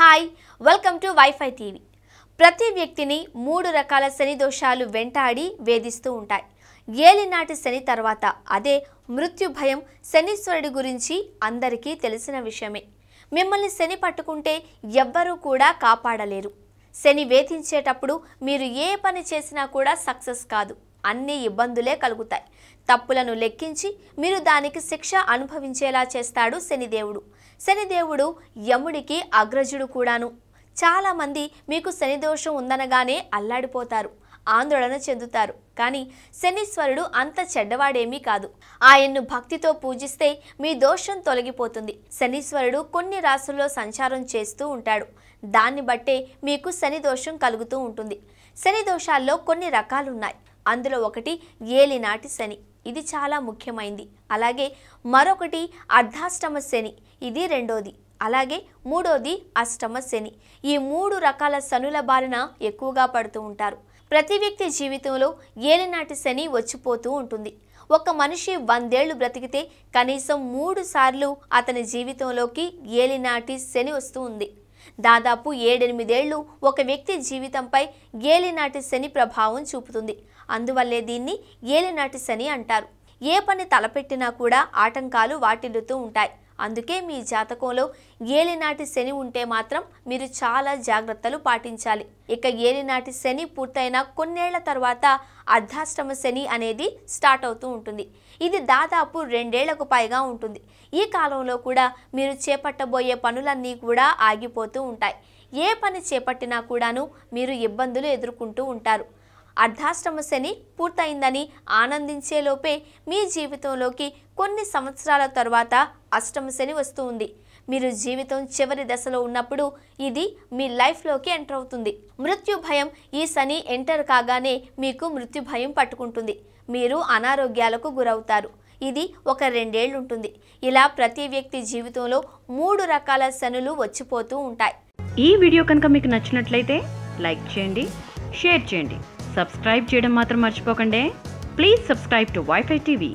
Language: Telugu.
Hi welcome to wifi TV. ప్రతి వ్యక్తిని 3 రకాల శని దోషాలు వెంటాడి వేధిస్తూ ఉంటాయి. ఏలినాటి శని తర్వాత అదే మృత్యు భయం శనీశ్వరుడి గురించి అందరికీ తెలిసిన విషయమే. మిమ్మల్ని శని పట్టుకుంటే ఎవ్వరూ కూడా కాపాడలేరు. శని వేధించేటప్పుడు మీరు ఏ పని చేసినా కూడా సక్సెస్ కాదు, అన్ని ఇబ్బందులే కలుగుతాయి. తప్పులను లెక్కించి మీరు దానికి శిక్ష అనుభవించేలా చేస్తాడు శనిదేవుడు. శనిదేవుడు యముడికి అగ్రజుడు కూడాను. చాలామంది మీకు శని దోషం ఉందనగానే అల్లాడిపోతారు, ఆందోళన చెందుతారు. కానీ శనీశ్వరుడు అంత చెడ్డవాడేమీ కాదు. ఆయన్ను భక్తితో పూజిస్తే మీ దోషం తొలగిపోతుంది. శనీశ్వరుడు కొన్ని రాశుల్లో సంచారం చేస్తూ ఉంటాడు. దాన్ని బట్టే మీకు శని దోషం కలుగుతూ ఉంటుంది. శని దోషాల్లో కొన్ని రకాలున్నాయి. అందులో ఒకటి ఏలినాటి శని, ఇది చాలా ముఖ్యమైనది. అలాగే మరొకటి అర్ధాష్టమ శని, ఇది రెండోది. అలాగే మూడోది అష్టమ శని. ఈ 3 రకాల శనుల బారిన ఎక్కువగా పడుతూ ఉంటారు. ప్రతి వ్యక్తి జీవితంలో ఏలినాటి శని వచ్చిపోతూ ఉంటుంది. ఒక మనిషి 100 ఏళ్లు బ్రతికితే కనీసం 3 సార్లు అతని జీవితంలోకి ఏలినాటి శని వస్తూ ఉంది. దాదాపు 7-8 ఏళ్లు ఒక వ్యక్తి జీవితంపై ఏలినాటి శని ప్రభావం చూపుతుంది. అందువల్లే దీన్ని ఏలినాటి శని అంటారు. ఏ పని తలపెట్టినా కూడా ఆటంకాలు వాటిల్లుతూ ఉంటాయి. అందుకే మీ జాతకంలో ఏలినాటి శని ఉంటే మాత్రం మీరు చాలా జాగ్రత్తలు పాటించాలి. ఇక ఏలినాటి శని పూర్తయిన కొన్నేళ్ల తర్వాత అర్ధాష్టమ శని అనేది స్టార్ట్ అవుతూ ఉంటుంది. ఇది దాదాపు 2 ఏళ్లకు పైగా ఉంటుంది. ఈ కాలంలో కూడా మీరు చేపట్టబోయే పనులన్నీ కూడా ఆగిపోతూ ఉంటాయి. ఏ పని చేపట్టినా కూడాను మీరు ఇబ్బందులు ఎదుర్కొంటూ ఉంటారు. అర్ధాష్టమ శని పూర్తయిందని ఆనందించేలోపే మీ జీవితంలోకి కొన్ని సంవత్సరాల తర్వాత అష్టమ శని వస్తూ ఉంది. మీరు జీవితం చివరి దశలో ఉన్నప్పుడు ఇది మీ లైఫ్లోకి ఎంటర్ అవుతుంది. మృత్యు భయం ఈ శని ఎంటర్ కాగానే మీకు మృత్యు భయం పట్టుకుంటుంది. మీరు అనారోగ్యాలకు గురవుతారు. ఇది ఒక 2 ఏళ్ళు ఉంటుంది. ఇలా ప్రతి వ్యక్తి జీవితంలో 3 రకాల శనులు వచ్చిపోతూ ఉంటాయి. ఈ వీడియో కనుక మీకు నచ్చినట్లయితే లైక్ చేయండి, షేర్ చేయండి, సబ్స్క్రైబ్ చేయడం మాత్రం మర్చిపోకండి. Please subscribe to wifi TV.